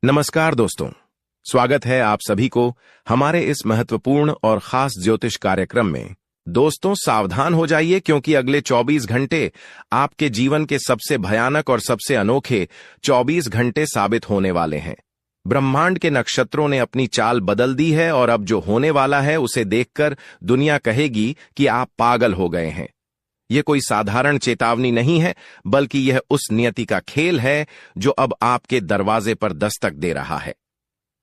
नमस्कार दोस्तों, स्वागत है आप सभी को हमारे इस महत्वपूर्ण और खास ज्योतिष कार्यक्रम में। दोस्तों सावधान हो जाइए क्योंकि अगले 24 घंटे आपके जीवन के सबसे भयानक और सबसे अनोखे 24 घंटे साबित होने वाले हैं। ब्रह्मांड के नक्षत्रों ने अपनी चाल बदल दी है और अब जो होने वाला है उसे देखकर दुनिया कहेगी कि आप पागल हो गए हैं। यह कोई साधारण चेतावनी नहीं है, बल्कि यह उस नियति का खेल है जो अब आपके दरवाजे पर दस्तक दे रहा है।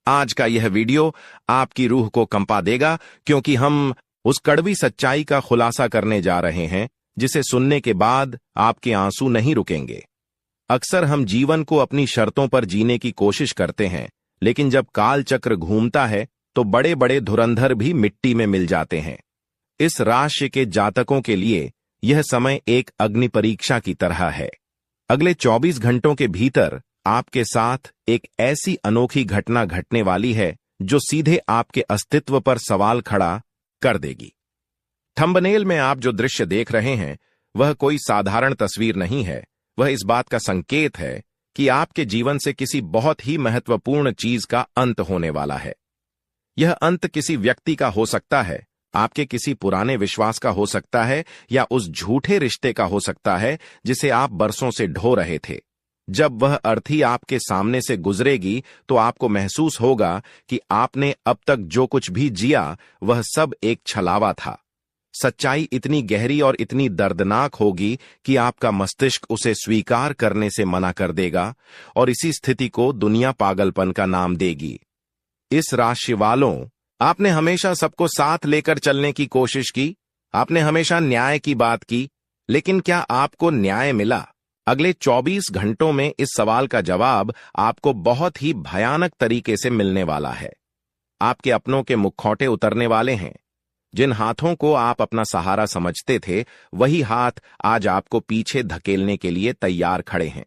आज का यह वीडियो आपकी रूह को कंपा देगा क्योंकि हम उस कड़वी सच्चाई का खुलासा करने जा रहे हैं जिसे सुनने के बाद आपके आंसू नहीं रुकेंगे। अक्सर हम जीवन को अपनी शर्तों पर जीने की कोशिश करते हैं, लेकिन जब काल चक्र घूमता है तो बड़े बड़े धुरंधर भी मिट्टी में मिल जाते हैं। इस राशि के जातकों के लिए यह समय एक अग्नि परीक्षा की तरह है। अगले 24 घंटों के भीतर आपके साथ एक ऐसी अनोखी घटना घटने वाली है जो सीधे आपके अस्तित्व पर सवाल खड़ा कर देगी। थंबनेल में आप जो दृश्य देख रहे हैं वह कोई साधारण तस्वीर नहीं है, वह इस बात का संकेत है कि आपके जीवन से किसी बहुत ही महत्वपूर्ण चीज का अंत होने वाला है। यह अंत किसी व्यक्ति का हो सकता है, आपके किसी पुराने विश्वास का हो सकता है, या उस झूठे रिश्ते का हो सकता है जिसे आप बरसों से ढो रहे थे। जब वह अर्थी आपके सामने से गुजरेगी तो आपको महसूस होगा कि आपने अब तक जो कुछ भी जिया वह सब एक छलावा था। सच्चाई इतनी गहरी और इतनी दर्दनाक होगी कि आपका मस्तिष्क उसे स्वीकार करने से मना कर देगा और इसी स्थिति को दुनिया पागलपन का नाम देगी। इस राशि वालों, आपने हमेशा सबको साथ लेकर चलने की कोशिश की, आपने हमेशा न्याय की बात की, लेकिन क्या आपको न्याय मिला? अगले 24 घंटों में इस सवाल का जवाब आपको बहुत ही भयानक तरीके से मिलने वाला है। आपके अपनों के मुखौटे उतरने वाले हैं। जिन हाथों को आप अपना सहारा समझते थे, वही हाथ आज आपको पीछे धकेलने के लिए तैयार खड़े हैं।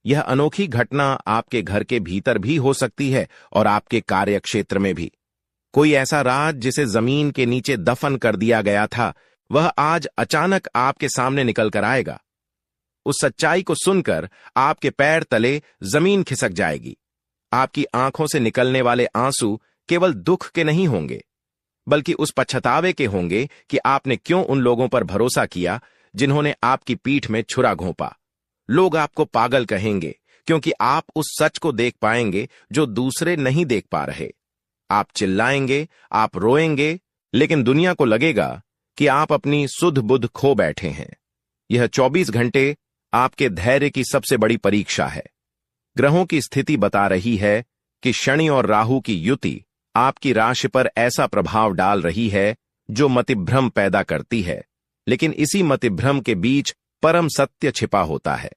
यह अनोखी घटना आपके घर के भीतर भी हो सकती है और आपके कार्यक्षेत्र में भी। कोई ऐसा राज जिसे जमीन के नीचे दफन कर दिया गया था, वह आज अचानक आपके सामने निकल कर आएगा। उस सच्चाई को सुनकर आपके पैर तले जमीन खिसक जाएगी। आपकी आंखों से निकलने वाले आंसू केवल दुख के नहीं होंगे, बल्कि उस पछतावे के होंगे कि आपने क्यों उन लोगों पर भरोसा किया जिन्होंने आपकी पीठ में छुरा घोंपा। लोग आपको पागल कहेंगे क्योंकि आप उस सच को देख पाएंगे जो दूसरे नहीं देख पा रहे। आप चिल्लाएंगे, आप रोएंगे, लेकिन दुनिया को लगेगा कि आप अपनी सुध बुध खो बैठे हैं। यह 24 घंटे आपके धैर्य की सबसे बड़ी परीक्षा है। ग्रहों की स्थिति बता रही है कि शनि और राहु की युति आपकी राशि पर ऐसा प्रभाव डाल रही है जो मतिभ्रम पैदा करती है, लेकिन इसी मतिभ्रम के बीच परम सत्य छिपा होता है।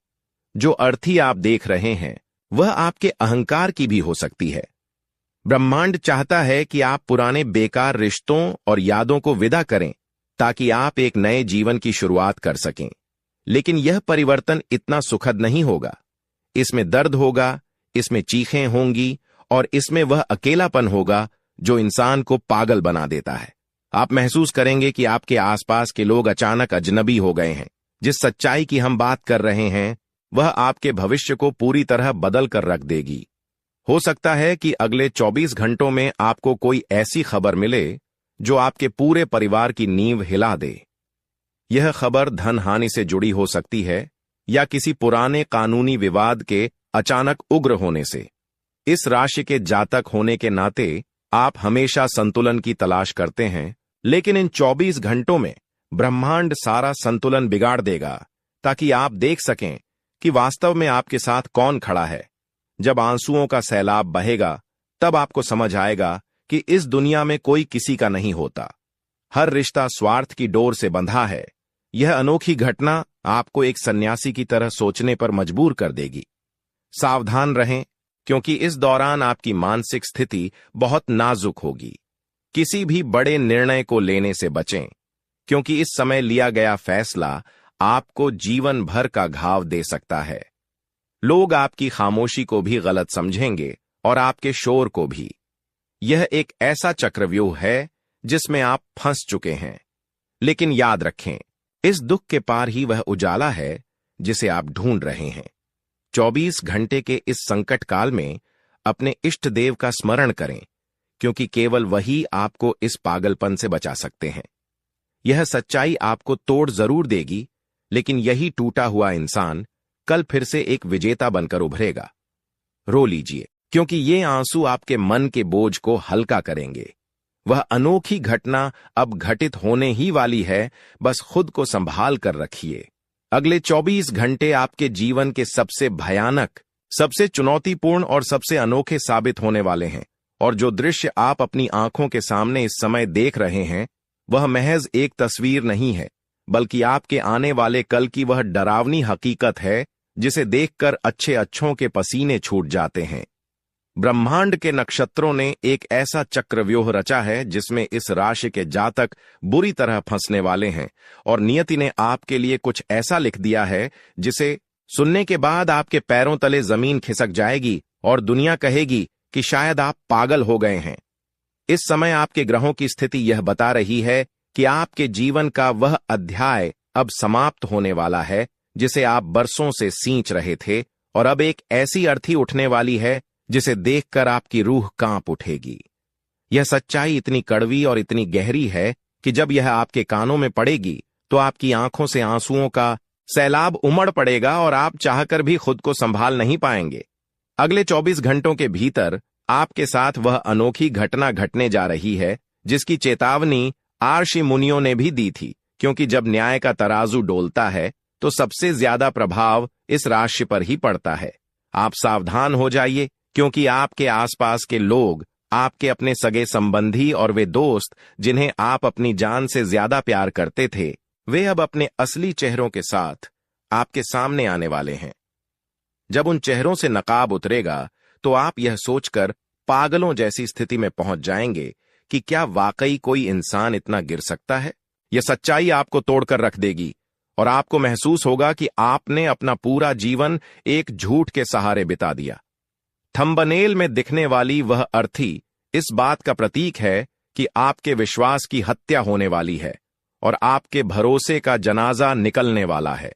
जो अर्थी आप देख रहे हैं वह आपके अहंकार की भी हो सकती है। ब्रह्मांड चाहता है कि आप पुराने बेकार रिश्तों और यादों को विदा करें ताकि आप एक नए जीवन की शुरुआत कर सकें। लेकिन यह परिवर्तन इतना सुखद नहीं होगा। इसमें दर्द होगा, इसमें चीखें होंगी और इसमें वह अकेलापन होगा जो इंसान को पागल बना देता है। आप महसूस करेंगे कि आपके आसपास के लोग अचानक अजनबी हो गए हैं। जिस सच्चाई की हम बात कर रहे हैं वह आपके भविष्य को पूरी तरह बदल कर रख देगी। हो सकता है कि अगले 24 घंटों में आपको कोई ऐसी खबर मिले जो आपके पूरे परिवार की नींव हिला दे। यह खबर धन हानि से जुड़ी हो सकती है या किसी पुराने कानूनी विवाद के अचानक उग्र होने से। इस राशि के जातक होने के नाते आप हमेशा संतुलन की तलाश करते हैं, लेकिन इन 24 घंटों में ब्रह्मांड सारा संतुलन बिगाड़ देगा ताकि आप देख सकें कि वास्तव में आपके साथ कौन खड़ा है। जब आंसुओं का सैलाब बहेगा तब आपको समझ आएगा कि इस दुनिया में कोई किसी का नहीं होता। हर रिश्ता स्वार्थ की डोर से बंधा है। यह अनोखी घटना आपको एक सन्यासी की तरह सोचने पर मजबूर कर देगी। सावधान रहें क्योंकि इस दौरान आपकी मानसिक स्थिति बहुत नाजुक होगी। किसी भी बड़े निर्णय को लेने से बचें क्योंकि इस समय लिया गया फैसला आपको जीवन भर का घाव दे सकता है। लोग आपकी खामोशी को भी गलत समझेंगे और आपके शोर को भी। यह एक ऐसा चक्रव्यूह है जिसमें आप फंस चुके हैं, लेकिन याद रखें, इस दुख के पार ही वह उजाला है जिसे आप ढूंढ रहे हैं। 24 घंटे के इस संकट काल में अपने इष्ट देव का स्मरण करें, क्योंकि केवल वही आपको इस पागलपन से बचा सकते हैं। यह सच्चाई आपको तोड़ जरूर देगी, लेकिन यही टूटा हुआ इंसान कल फिर से एक विजेता बनकर उभरेगा। रो लीजिए, क्योंकि ये आंसू आपके मन के बोझ को हल्का करेंगे। वह अनोखी घटना अब घटित होने ही वाली है, बस खुद को संभाल कर रखिए। अगले 24 घंटे आपके जीवन के सबसे भयानक, सबसे चुनौतीपूर्ण और सबसे अनोखे साबित होने वाले हैं, और जो दृश्य आप अपनी आंखों के सामने इस समय देख रहे हैं, वह महज एक तस्वीर नहीं है, बल्कि आपके आने वाले कल की वह डरावनी हकीकत है जिसे देखकर अच्छों के पसीने छूट जाते हैं। ब्रह्मांड के नक्षत्रों ने एक ऐसा चक्रव्यूह रचा है जिसमें इस राशि के जातक बुरी तरह फंसने वाले हैं, और नियति ने आपके लिए कुछ ऐसा लिख दिया है जिसे सुनने के बाद आपके पैरों तले जमीन खिसक जाएगी और दुनिया कहेगी कि शायद आप पागल हो गए हैं। इस समय आपके ग्रहों की स्थिति यह बता रही है कि आपके जीवन का वह अध्याय अब समाप्त होने वाला है जिसे आप बरसों से सींच रहे थे, और अब एक ऐसी अर्थी उठने वाली है जिसे देखकर आपकी रूह कांप उठेगी। यह सच्चाई इतनी कड़वी और इतनी गहरी है कि जब यह आपके कानों में पड़ेगी तो आपकी आंखों से आंसुओं का सैलाब उमड़ पड़ेगा और आप चाहकर भी खुद को संभाल नहीं पाएंगे। अगले 24 घंटों के भीतर आपके साथ वह अनोखी घटना घटने जा रही है जिसकी चेतावनी आर्षि मुनियों ने भी दी थी, क्योंकि जब न्याय का तराजू डोलता है तो सबसे ज्यादा प्रभाव इस राशि पर ही पड़ता है। आप सावधान हो जाइए, क्योंकि आपके आसपास के लोग, आपके अपने सगे संबंधी और वे दोस्त जिन्हें आप अपनी जान से ज्यादा प्यार करते थे, वे अब अपने असली चेहरों के साथ आपके सामने आने वाले हैं। जब उन चेहरों से नकाब उतरेगा तो आप यह सोचकर पागलों जैसी स्थिति में पहुंच जाएंगे कि क्या वाकई कोई इंसान इतना गिर सकता है। यह सच्चाई आपको तोड़कर रख देगी और आपको महसूस होगा कि आपने अपना पूरा जीवन एक झूठ के सहारे बिता दिया। थंबनेल में दिखने वाली वह अर्थी इस बात का प्रतीक है कि आपके विश्वास की हत्या होने वाली है और आपके भरोसे का जनाजा निकलने वाला है।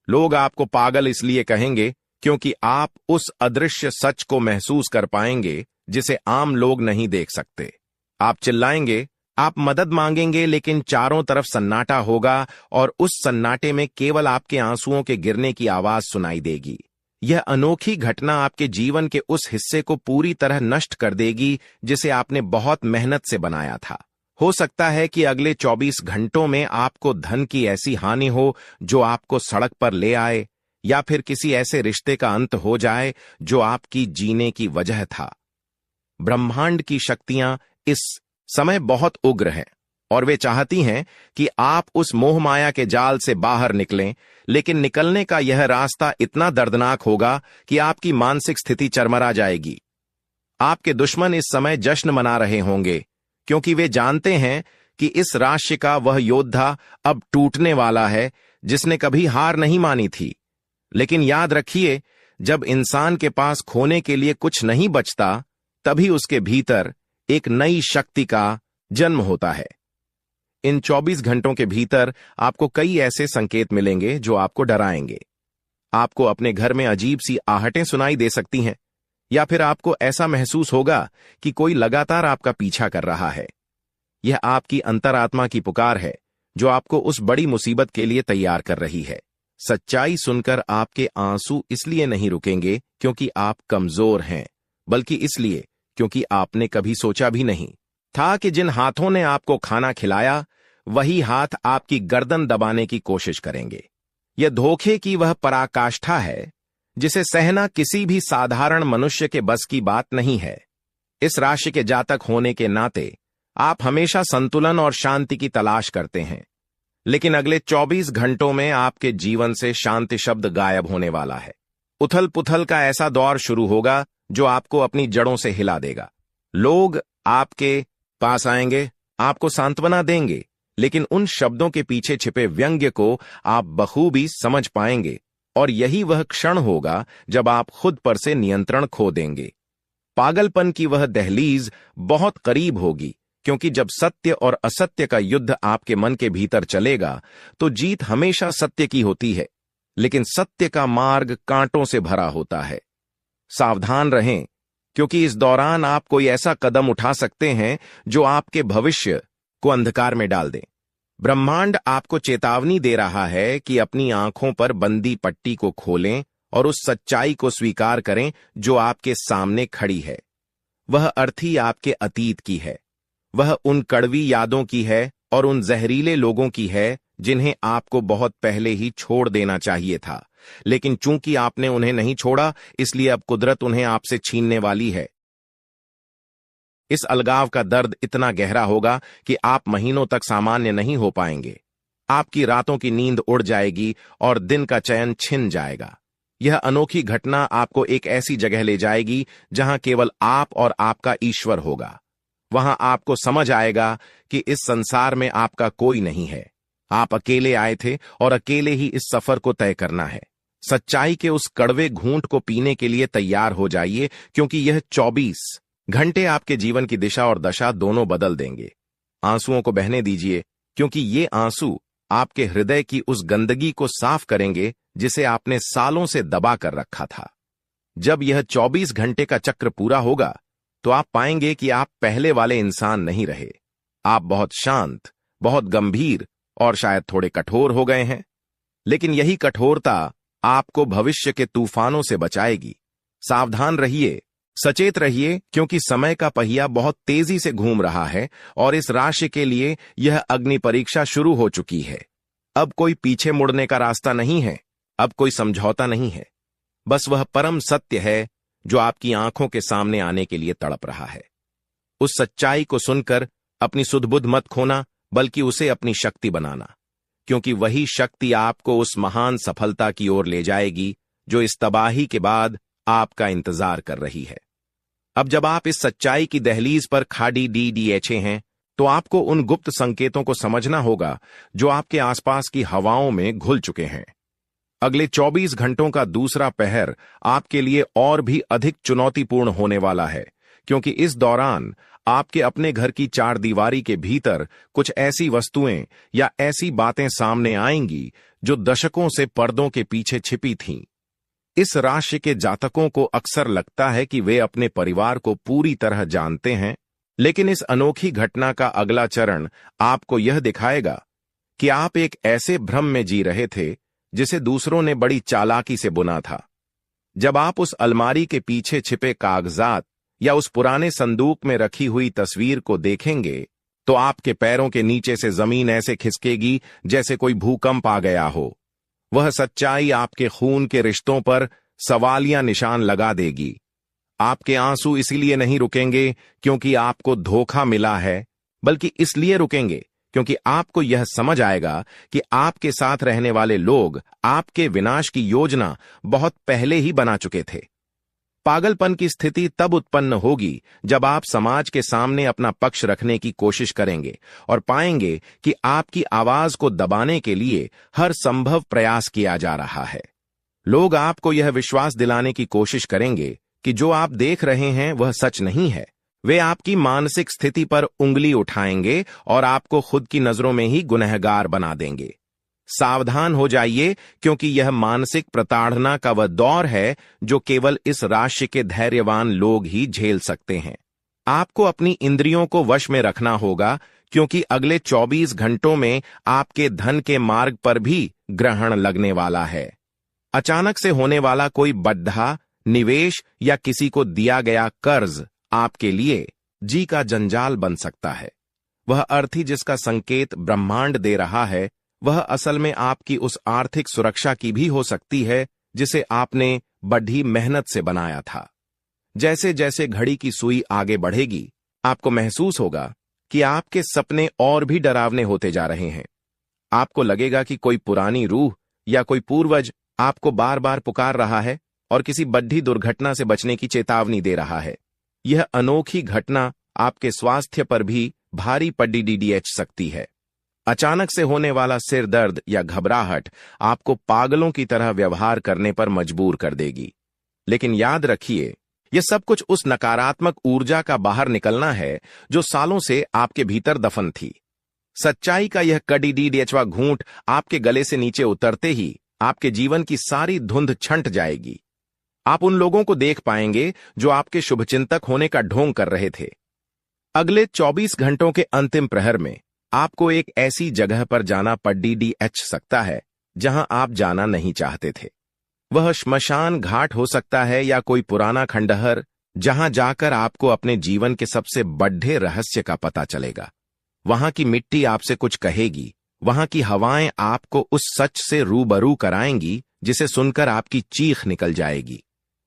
लोग आपको पागल इसलिए कहेंगे क्योंकि आप उस अदृश्य सच को महसूस कर पाएंगे जिसे आम लोग नहीं देख सकते। आप चिल्लाएंगे, आप मदद मांगेंगे, लेकिन चारों तरफ सन्नाटा होगा और उस सन्नाटे में केवल आपके आंसुओं के गिरने की आवाज सुनाई देगी। यह अनोखी घटना आपके जीवन के उस हिस्से को पूरी तरह नष्ट कर देगी जिसे आपने बहुत मेहनत से बनाया था। हो सकता है कि अगले 24 घंटों में आपको धन की ऐसी हानि हो जो आपको सड़क पर ले आए, या फिर किसी ऐसे रिश्ते का अंत हो जाए जो आपकी जीने की वजह था। ब्रह्मांड की शक्तियां इस समय बहुत उग्र हैं और वे चाहती हैं कि आप उस मोह माया के जाल से बाहर निकलें, लेकिन निकलने का यह रास्ता इतना दर्दनाक होगा कि आपकी मानसिक स्थिति चरमरा जाएगी। आपके दुश्मन इस समय जश्न मना रहे होंगे, क्योंकि वे जानते हैं कि इस राशि का वह योद्धा अब टूटने वाला है जिसने कभी हार नहीं मानी थी। लेकिन याद रखिए, जब इंसान के पास खोने के लिए कुछ नहीं बचता, तभी उसके भीतर एक नई शक्ति का जन्म होता है। इन 24 घंटों के भीतर आपको कई ऐसे संकेत मिलेंगे जो आपको डराएंगे। आपको अपने घर में अजीब सी आहटें सुनाई दे सकती हैं, या फिर आपको ऐसा महसूस होगा कि कोई लगातार आपका पीछा कर रहा है। यह आपकी अंतरात्मा की पुकार है जो आपको उस बड़ी मुसीबत के लिए तैयार कर रही है। सच्चाई सुनकर आपके आंसू इसलिए नहीं रुकेंगे क्योंकि आप कमजोर हैं, बल्कि इसलिए क्योंकि आपने कभी सोचा भी नहीं था कि जिन हाथों ने आपको खाना खिलाया वही हाथ आपकी गर्दन दबाने की कोशिश करेंगे। यह धोखे की वह पराकाष्ठा है जिसे सहना किसी भी साधारण मनुष्य के बस की बात नहीं है। इस राशि के जातक होने के नाते आप हमेशा संतुलन और शांति की तलाश करते हैं, लेकिन अगले 24 घंटों में आपके जीवन से शांति शब्द गायब होने वाला है। उथल पुथल का ऐसा दौर शुरू होगा जो आपको अपनी जड़ों से हिला देगा। लोग आपके पास आएंगे, आपको सांत्वना देंगे, लेकिन उन शब्दों के पीछे छिपे व्यंग्य को आप बखूबी समझ पाएंगे, और यही वह क्षण होगा जब आप खुद पर से नियंत्रण खो देंगे। पागलपन की वह दहलीज बहुत करीब होगी, क्योंकि जब सत्य और असत्य का युद्ध आपके मन के भीतर चलेगा तो जीत हमेशा सत्य की होती है, लेकिन सत्य का मार्ग कांटों से भरा होता है। सावधान रहें, क्योंकि इस दौरान आप कोई ऐसा कदम उठा सकते हैं जो आपके भविष्य को अंधकार में डाल दे। ब्रह्मांड आपको चेतावनी दे रहा है कि अपनी आंखों पर बंदी पट्टी को खोलें और उस सच्चाई को स्वीकार करें जो आपके सामने खड़ी है। वह अर्थी आपके अतीत की है, वह उन कड़वी यादों की है और उन जहरीले लोगों की है जिन्हें आपको बहुत पहले ही छोड़ देना चाहिए था, लेकिन चूंकि आपने उन्हें नहीं छोड़ा, इसलिए अब कुदरत उन्हें आपसे छीनने वाली है। इस अलगाव का दर्द इतना गहरा होगा कि आप महीनों तक सामान्य नहीं हो पाएंगे। आपकी रातों की नींद उड़ जाएगी और दिन का चयन छिन जाएगा। यह अनोखी घटना आपको एक ऐसी जगह ले जाएगी जहां केवल आप और आपका ईश्वर होगा। वहां आपको समझ आएगा कि इस संसार में आपका कोई नहीं है। आप अकेले आए थे और अकेले ही इस सफर को तय करना है। सच्चाई के उस कड़वे घूंट को पीने के लिए तैयार हो जाइए, क्योंकि यह 24 घंटे आपके जीवन की दिशा और दशा दोनों बदल देंगे। आंसुओं को बहने दीजिए, क्योंकि ये आंसू आपके हृदय की उस गंदगी को साफ करेंगे जिसे आपने सालों से दबा कर रखा था। जब यह 24 घंटे का चक्र पूरा होगा तो आप पाएंगे कि आप पहले वाले इंसान नहीं रहे। आप बहुत शांत, बहुत गंभीर और शायद थोड़े कठोर हो गए हैं। लेकिन यही कठोरता आपको भविष्य के तूफानों से बचाएगी। सावधान रहिए, सचेत रहिए, क्योंकि समय का पहिया बहुत तेजी से घूम रहा है और इस राशि के लिए यह अग्नि परीक्षा शुरू हो चुकी है। अब कोई पीछे मुड़ने का रास्ता नहीं है, अब कोई समझौता नहीं है। बस वह परम सत्य है जो आपकी आंखों के सामने आने के लिए तड़प रहा है। उस सच्चाई को सुनकर अपनी सुध-बुध मत खोना, बल्कि उसे अपनी शक्ति बनाना, क्योंकि वही शक्ति आपको उस महान सफलता की ओर ले जाएगी जो इस तबाही के बाद आपका इंतजार कर रही है। अब जब आप इस सच्चाई की दहलीज पर खाड़ी डीडीएचे हैं, तो आपको उन गुप्त संकेतों को समझना होगा जो आपके आसपास की हवाओं में घुल चुके हैं। अगले 24 घंटों का दूसरा पहर आपके लिए और भी अधिक चुनौतीपूर्ण होने वाला है, क्योंकि इस दौरान आपके अपने घर की चार दीवारी के भीतर कुछ ऐसी वस्तुएं या ऐसी बातें सामने आएंगी जो दशकों से पर्दों के पीछे छिपी थीं। इस राशि के जातकों को अक्सर लगता है कि वे अपने परिवार को पूरी तरह जानते हैं, लेकिन इस अनोखी घटना का अगला चरण आपको यह दिखाएगा कि आप एक ऐसे भ्रम में जी रहे थे जिसे दूसरों ने बड़ी चालाकी से बुना था। जब आप उस अलमारी के पीछे छिपे कागजात या उस पुराने संदूक में रखी हुई तस्वीर को देखेंगे, तो आपके पैरों के नीचे से जमीन ऐसे खिसकेगी जैसे कोई भूकंप आ गया हो। वह सच्चाई आपके खून के रिश्तों पर सवालिया निशान लगा देगी। आपके आंसू इसीलिए नहीं रुकेंगे क्योंकि आपको धोखा मिला है, बल्कि इसलिए रुकेंगे क्योंकि आपको यह समझ आएगा कि आपके साथ रहने वाले लोग आपके विनाश की योजना बहुत पहले ही बना चुके थे। पागलपन की स्थिति तब उत्पन्न होगी जब आप समाज के सामने अपना पक्ष रखने की कोशिश करेंगे और पाएंगे कि आपकी आवाज को दबाने के लिए हर संभव प्रयास किया जा रहा है। लोग आपको यह विश्वास दिलाने की कोशिश करेंगे कि जो आप देख रहे हैं वह सच नहीं है। वे आपकी मानसिक स्थिति पर उंगली उठाएंगे और आपको खुद की नजरों में ही गुनहगार बना देंगे। सावधान हो जाइए, क्योंकि यह मानसिक प्रताड़ना का वह दौर है जो केवल इस राशि के धैर्यवान लोग ही झेल सकते हैं। आपको अपनी इंद्रियों को वश में रखना होगा, क्योंकि अगले 24 घंटों में आपके धन के मार्ग पर भी ग्रहण लगने वाला है। अचानक से होने वाला कोई बद्धा निवेश या किसी को दिया गया कर्ज आपके लिए जी का जंजाल बन सकता है। वह अर्थी जिसका संकेत ब्रह्मांड दे रहा है, वह असल में आपकी उस आर्थिक सुरक्षा की भी हो सकती है जिसे आपने बड़ी मेहनत से बनाया था। जैसे जैसे घड़ी की सुई आगे बढ़ेगी, आपको महसूस होगा कि आपके सपने और भी डरावने होते जा रहे हैं। आपको लगेगा कि कोई पुरानी रूह या कोई पूर्वज आपको बार बार पुकार रहा है और किसी बड़ी दुर्घटना से बचने की चेतावनी दे रहा है। यह अनोखी घटना आपके स्वास्थ्य पर भी भारी पड़ी डीडीएच सकती है। अचानक से होने वाला सिर दर्द या घबराहट आपको पागलों की तरह व्यवहार करने पर मजबूर कर देगी। लेकिन याद रखिए, यह सब कुछ उस नकारात्मक ऊर्जा का बाहर निकलना है जो सालों से आपके भीतर दफन थी। सच्चाई का यह कड़ी डीडीएचवा घूंट आपके गले से नीचे उतरते ही आपके जीवन की सारी धुंध छंट जाएगी। आप उन लोगों को देख पाएंगे जो आपके शुभचिंतक होने का ढोंग कर रहे थे। अगले 24 घंटों के अंतिम प्रहर में आपको एक ऐसी जगह पर जाना पड़ीडीएच सकता है जहां आप जाना नहीं चाहते थे। वह श्मशान घाट हो सकता है या कोई पुराना खंडहर, जहां जाकर आपको अपने जीवन के सबसे बड़े रहस्य का पता चलेगा। वहां की मिट्टी आपसे कुछ कहेगी, वहां की हवाएं आपको उस सच से रूबरू कराएंगी जिसे सुनकर आपकी चीख निकल जाएगी।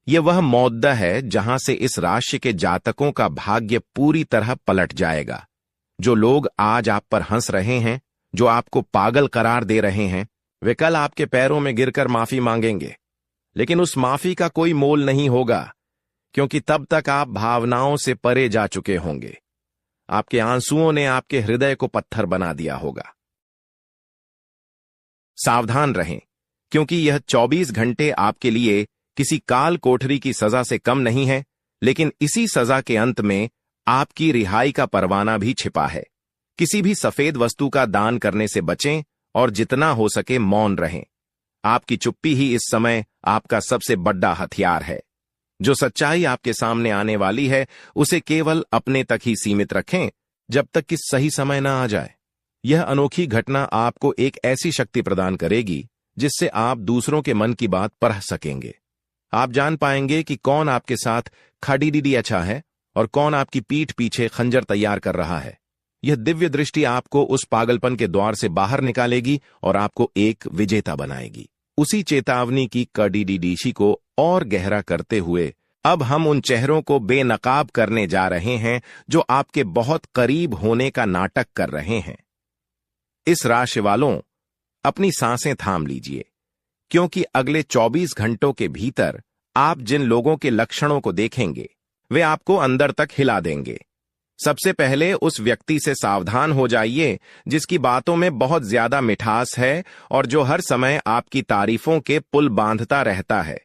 यह वह मौद्दा है जहां से इस राशि के जातकों का भाग्य पूरी तरह पलट जाएगा। जो लोग आज आप पर हंस रहे हैं, जो आपको पागल करार दे रहे हैं, वे कल आपके पैरों में गिरकर माफी मांगेंगे। लेकिन उस माफी का कोई मोल नहीं होगा, क्योंकि तब तक आप भावनाओं से परे जा चुके होंगे। आपके आंसुओं ने आपके हृदय को पत्थर बना दिया होगा। सावधान रहें, क्योंकि यह 24 घंटे आपके लिए किसी काल कोठरी की सजा से कम नहीं है, लेकिन इसी सजा के अंत में आपकी रिहाई का परवाना भी छिपा है। किसी भी सफेद वस्तु का दान करने से बचें और जितना हो सके मौन रहें। आपकी चुप्पी ही इस समय आपका सबसे बड़ा हथियार है। जो सच्चाई आपके सामने आने वाली है, उसे केवल अपने तक ही सीमित रखें जब तक कि सही समय न आ जाए। यह अनोखी घटना आपको एक ऐसी शक्ति प्रदान करेगी जिससे आप दूसरों के मन की बात पढ़ सकेंगे। आप जान पाएंगे कि कौन आपके साथ खड़ीडीडी अच्छा है और कौन आपकी पीठ पीछे खंजर तैयार कर रहा है। यह दिव्य दृष्टि आपको उस पागलपन के द्वार से बाहर निकालेगी और आपको एक विजेता बनाएगी। उसी चेतावनी की कड़ीडीडीशी को और गहरा करते हुए अब हम उन चेहरों को बेनकाब करने जा रहे हैं जो आपके बहुत करीब होने का नाटक कर रहे हैं। इस राशि वालों, अपनी सांसें थाम लीजिए, क्योंकि अगले 24 घंटों के भीतर आप जिन लोगों के लक्षणों को देखेंगे वे आपको अंदर तक हिला देंगे। सबसे पहले उस व्यक्ति से सावधान हो जाइए जिसकी बातों में बहुत ज्यादा मिठास है और जो हर समय आपकी तारीफों के पुल बांधता रहता है।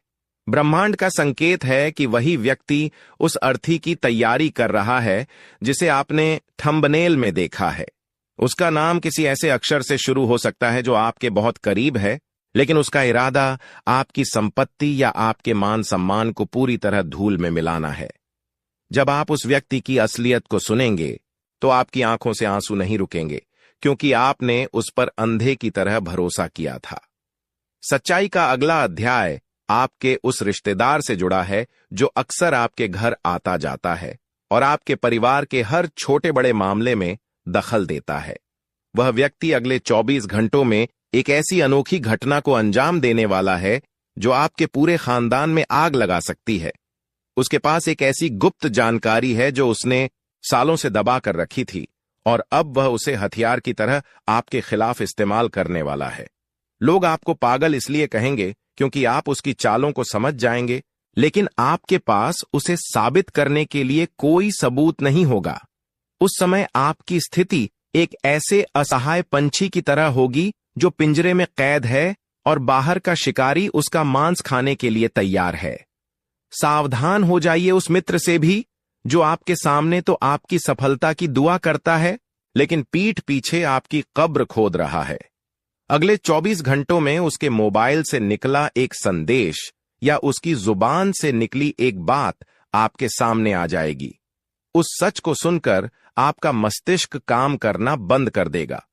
ब्रह्मांड का संकेत है कि वही व्यक्ति उस अर्थी की तैयारी कर रहा है जिसे आपने थंबनेल में देखा है। उसका नाम किसी ऐसे अक्षर से शुरू हो सकता है जो आपके बहुत करीब है, लेकिन उसका इरादा आपकी संपत्ति या आपके मान सम्मान को पूरी तरह धूल में मिलाना है। जब आप उस व्यक्ति की असलियत को सुनेंगे तो आपकी आंखों से आंसू नहीं रुकेंगे, क्योंकि आपने उस पर अंधे की तरह भरोसा किया था। सच्चाई का अगला अध्याय आपके उस रिश्तेदार से जुड़ा है जो अक्सर आपके घर आता जाता है और आपके परिवार के हर छोटे बड़े मामले में दखल देता है। वह व्यक्ति अगले 24 घंटों में एक ऐसी अनोखी घटना को अंजाम देने वाला है जो आपके पूरे खानदान में आग लगा सकती है। उसके पास एक ऐसी गुप्त जानकारी है जो उसने सालों से दबा कर रखी थी और अब वह उसे हथियार की तरह आपके खिलाफ इस्तेमाल करने वाला है। लोग आपको पागल इसलिए कहेंगे क्योंकि आप उसकी चालों को समझ जाएंगे, लेकिन आपके पास उसे साबित करने के लिए कोई सबूत नहीं होगा। उस समय आपकी स्थिति एक ऐसे असहाय पंछी की तरह होगी जो पिंजरे में कैद है और बाहर का शिकारी उसका मांस खाने के लिए तैयार है। सावधान हो जाइए उस मित्र से भी जो आपके सामने तो आपकी सफलता की दुआ करता है, लेकिन पीठ पीछे आपकी कब्र खोद रहा है। अगले 24 घंटों में उसके मोबाइल से निकला एक संदेश या उसकी जुबान से निकली एक बात आपके सामने आ जाएगी। उस सच को सुनकर आपका मस्तिष्क काम करना बंद कर देगा।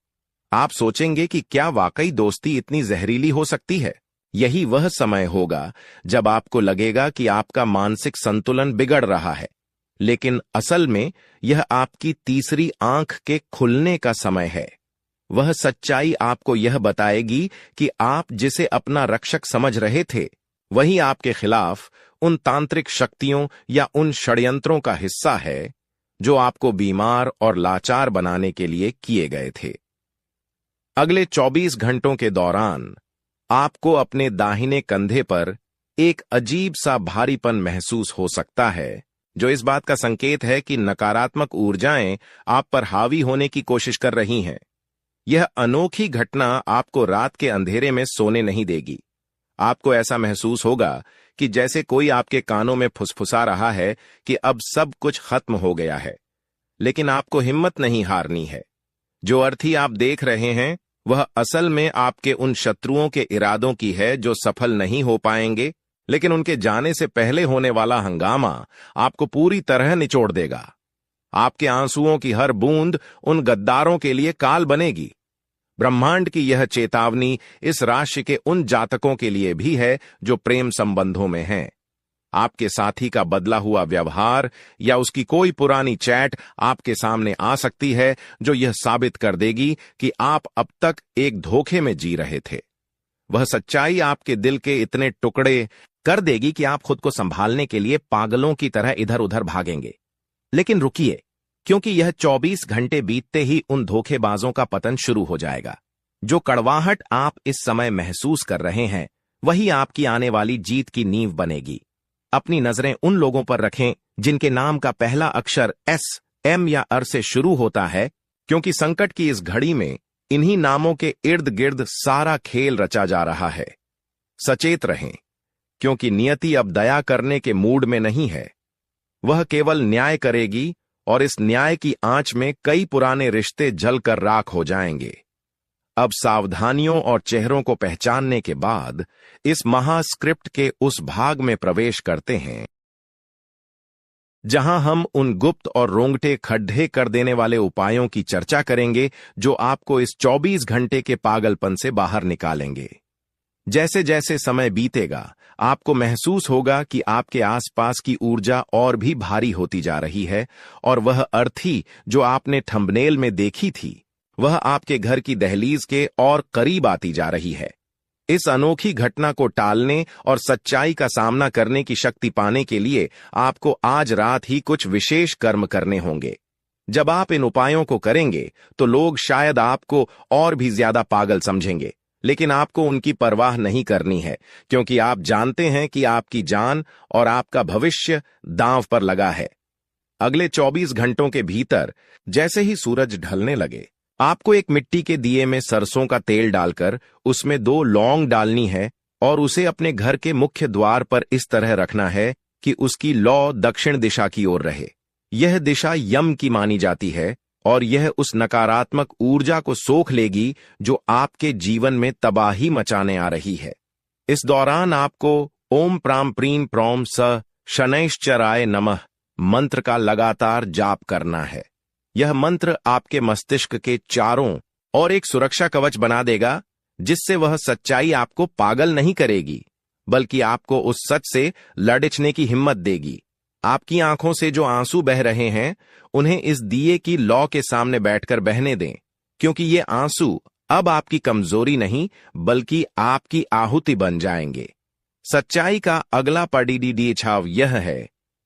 आप सोचेंगे कि क्या वाकई दोस्ती इतनी जहरीली हो सकती है। यही वह समय होगा जब आपको लगेगा कि आपका मानसिक संतुलन बिगड़ रहा है, लेकिन असल में यह आपकी तीसरी आंख के खुलने का समय है। वह सच्चाई आपको यह बताएगी कि आप जिसे अपना रक्षक समझ रहे थे, वही आपके खिलाफ उन तांत्रिक शक्तियों या उन षड्यंत्रों का हिस्सा है जो आपको बीमार और लाचार बनाने के लिए किए गए थे। अगले 24 घंटों के दौरान आपको अपने दाहिने कंधे पर एक अजीब सा भारीपन महसूस हो सकता है, जो इस बात का संकेत है कि नकारात्मक ऊर्जाएं आप पर हावी होने की कोशिश कर रही हैं। यह अनोखी घटना आपको रात के अंधेरे में सोने नहीं देगी। आपको ऐसा महसूस होगा कि जैसे कोई आपके कानों में फुसफुसा रहा है कि अब सब कुछ खत्म हो गया है, लेकिन आपको हिम्मत नहीं हारनी है। जो अर्थी आप देख रहे हैं वह असल में आपके उन शत्रुओं के इरादों की है जो सफल नहीं हो पाएंगे लेकिन उनके जाने से पहले होने वाला हंगामा आपको पूरी तरह निचोड़ देगा। आपके आंसुओं की हर बूंद उन गद्दारों के लिए काल बनेगी। ब्रह्मांड की यह चेतावनी इस राशि के उन जातकों के लिए भी है जो प्रेम संबंधों में हैं। आपके साथी का बदला हुआ व्यवहार या उसकी कोई पुरानी चैट आपके सामने आ सकती है जो यह साबित कर देगी कि आप अब तक एक धोखे में जी रहे थे। वह सच्चाई आपके दिल के इतने टुकड़े कर देगी कि आप खुद को संभालने के लिए पागलों की तरह इधर उधर भागेंगे। लेकिन रुकिए, क्योंकि यह 24 घंटे बीतते ही उन धोखेबाजों का पतन शुरू हो जाएगा। जो कड़वाहट आप इस समय महसूस कर रहे हैं वही आपकी आने वाली जीत की नींव बनेगी। अपनी नजरें उन लोगों पर रखें जिनके नाम का पहला अक्षर एस, एम या अर से शुरू होता है, क्योंकि संकट की इस घड़ी में इन्हीं नामों के इर्द गिर्द सारा खेल रचा जा रहा है। सचेत रहें, क्योंकि नियति अब दया करने के मूड में नहीं है। वह केवल न्याय करेगी और इस न्याय की आंच में कई पुराने रिश्ते जलकर राख हो जाएंगे। अब सावधानियों और चेहरों को पहचानने के बाद इस महास्क्रिप्ट के उस भाग में प्रवेश करते हैं जहां हम उन गुप्त और रोंगटे खड्डे कर देने वाले उपायों की चर्चा करेंगे जो आपको इस 24 घंटे के पागलपन से बाहर निकालेंगे। जैसे जैसे समय बीतेगा आपको महसूस होगा कि आपके आसपास की ऊर्जा और भी भारी होती जा रही है और वह अर्थी जो आपने थंबनेल में देखी थी वह आपके घर की दहलीज के और करीब आती जा रही है। इस अनोखी घटना को टालने और सच्चाई का सामना करने की शक्ति पाने के लिए आपको आज रात ही कुछ विशेष कर्म करने होंगे। जब आप इन उपायों को करेंगे तो लोग शायद आपको और भी ज्यादा पागल समझेंगे, लेकिन आपको उनकी परवाह नहीं करनी है, क्योंकि आप जानते हैं कि आपकी जान और आपका भविष्य दांव पर लगा है। अगले 24 घंटों के भीतर जैसे ही सूरज ढलने लगे आपको एक मिट्टी के दिए में सरसों का तेल डालकर उसमें 2 लौंग डालनी है और उसे अपने घर के मुख्य द्वार पर इस तरह रखना है कि उसकी लौ दक्षिण दिशा की ओर रहे। यह दिशा यम की मानी जाती है और यह उस नकारात्मक ऊर्जा को सोख लेगी जो आपके जीवन में तबाही मचाने आ रही है। इस दौरान आपको ओम प्राम प्रीम प्रौम स शनैश्चराय नमः मंत्र का लगातार जाप करना है। यह मंत्र आपके मस्तिष्क के चारों और एक सुरक्षा कवच बना देगा, जिससे वह सच्चाई आपको पागल नहीं करेगी, बल्कि आपको उस सच से लड़ने की हिम्मत देगी। आपकी आंखों से जो आंसू बह रहे हैं उन्हें इस दिए की लौ के सामने बैठकर बहने दें, क्योंकि ये आंसू अब आपकी कमजोरी नहीं बल्कि आपकी आहुति बन जाएंगे। सच्चाई का अगला पड़ीडी छाव यह है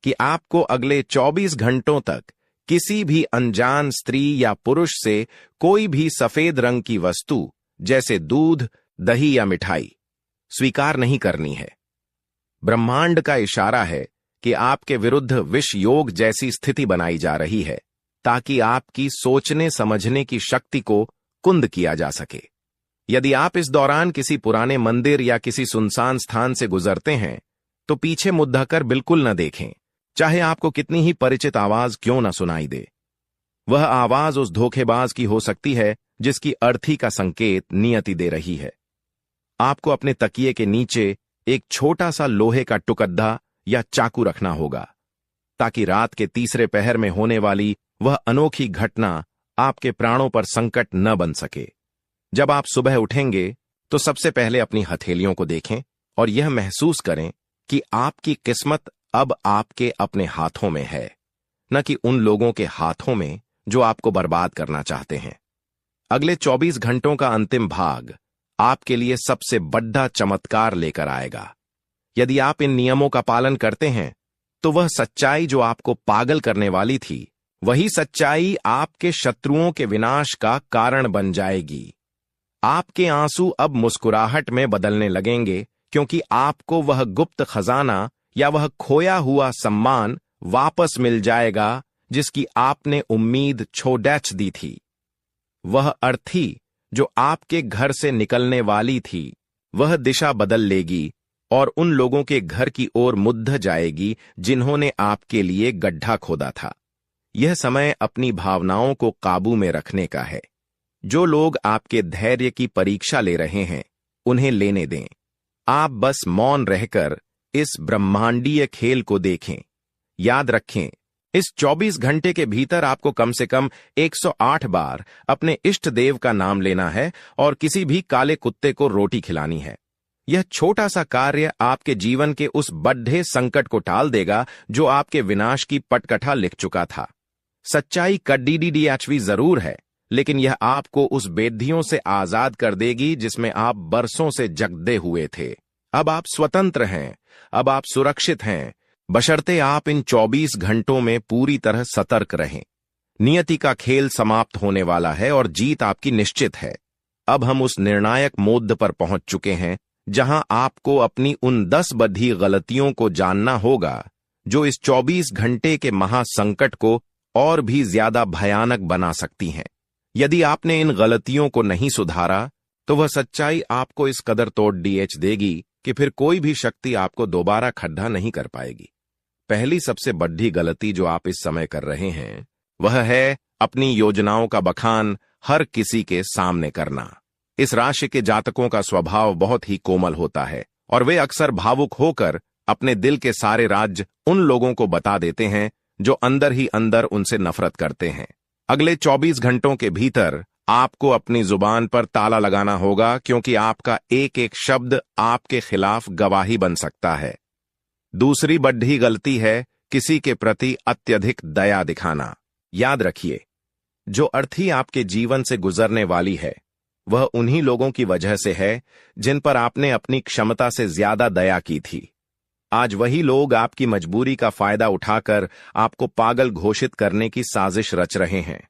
कि आपको अगले 24 घंटों तक किसी भी अनजान स्त्री या पुरुष से कोई भी सफेद रंग की वस्तु जैसे दूध, दही या मिठाई स्वीकार नहीं करनी है। ब्रह्मांड का इशारा है कि आपके विरुद्ध विष योग जैसी स्थिति बनाई जा रही है, ताकि आपकी सोचने समझने की शक्ति को कुंद किया जा सके। यदि आप इस दौरान किसी पुराने मंदिर या किसी सुनसान स्थान से गुजरते हैं तो पीछे मुद्दा कर बिल्कुल न देखें, चाहे आपको कितनी ही परिचित आवाज क्यों न सुनाई दे। वह आवाज उस धोखेबाज की हो सकती है जिसकी अर्थी का संकेत नियति दे रही है। आपको अपने तकिए के नीचे एक छोटा सा लोहे का टुकड़ा या चाकू रखना होगा, ताकि रात के तीसरे पहर में होने वाली वह अनोखी घटना आपके प्राणों पर संकट न बन सके। जब आप सुबह उठेंगे तो सबसे पहले अपनी हथेलियों को देखें और यह महसूस करें कि आपकी किस्मत अब आपके अपने हाथों में है, न कि उन लोगों के हाथों में जो आपको बर्बाद करना चाहते हैं। अगले 24 घंटों का अंतिम भाग आपके लिए सबसे बड़ा चमत्कार लेकर आएगा। यदि आप इन नियमों का पालन करते हैं तो वह सच्चाई जो आपको पागल करने वाली थी, वही सच्चाई आपके शत्रुओं के विनाश का कारण बन जाएगी। आपके आंसू अब मुस्कुराहट में बदलने लगेंगे, क्योंकि आपको वह गुप्त खजाना या वह खोया हुआ सम्मान वापस मिल जाएगा जिसकी आपने उम्मीद छोड़ दी थी। वह अर्थी जो आपके घर से निकलने वाली थी वह दिशा बदल लेगी और उन लोगों के घर की ओर मुद्द जाएगी जिन्होंने आपके लिए गड्ढा खोदा था। यह समय अपनी भावनाओं को काबू में रखने का है। जो लोग आपके धैर्य की परीक्षा ले रहे हैं उन्हें लेने दें। आप बस मौन रहकर इस ब्रह्मांडीय खेल को देखें। याद रखें, इस 24 घंटे के भीतर आपको कम से कम 108 बार अपने इष्ट देव का नाम लेना है और किसी भी काले कुत्ते को रोटी खिलानी है। यह छोटा सा कार्य आपके जीवन के उस बड्ढे संकट को टाल देगा जो आपके विनाश की पटकथा लिख चुका था। सच्चाई कड़वी जरूर है, लेकिन यह आपको उस बेधियों से आजाद कर देगी जिसमें आप बरसों से जकड़े हुए थे। अब आप स्वतंत्र हैं, अब आप सुरक्षित हैं, बशर्ते आप इन 24 घंटों में पूरी तरह सतर्क रहें। नियति का खेल समाप्त होने वाला है और जीत आपकी निश्चित है। अब हम उस निर्णायक मोड़ पर पहुंच चुके हैं जहां आपको अपनी उन 10 बड़ी गलतियों को जानना होगा जो इस 24 घंटे के महासंकट को और भी ज्यादा भयानक बना सकती हैं। यदि आपने इन गलतियों को नहीं सुधारा तो वह सच्चाई आपको इस कदर तोड़ देगी कि फिर कोई भी शक्ति आपको दोबारा खड्डा नहीं कर पाएगी। पहली सबसे बड़ी गलती जो आप इस समय कर रहे हैं वह है अपनी योजनाओं का बखान हर किसी के सामने करना। इस राशि के जातकों का स्वभाव बहुत ही कोमल होता है और वे अक्सर भावुक होकर अपने दिल के सारे राज उन लोगों को बता देते हैं जो अंदर ही अंदर उनसे नफरत करते हैं। अगले 24 घंटों के भीतर आपको अपनी जुबान पर ताला लगाना होगा, क्योंकि आपका एक एक शब्द आपके खिलाफ गवाही बन सकता है। दूसरी बड़ी गलती है किसी के प्रति अत्यधिक दया दिखाना। याद रखिए, जो अर्थी आपके जीवन से गुजरने वाली है वह उन्हीं लोगों की वजह से है जिन पर आपने अपनी क्षमता से ज्यादा दया की थी। आज वही लोग आपकी मजबूरी का फायदा उठाकर आपको पागल घोषित करने की साजिश रच रहे हैं।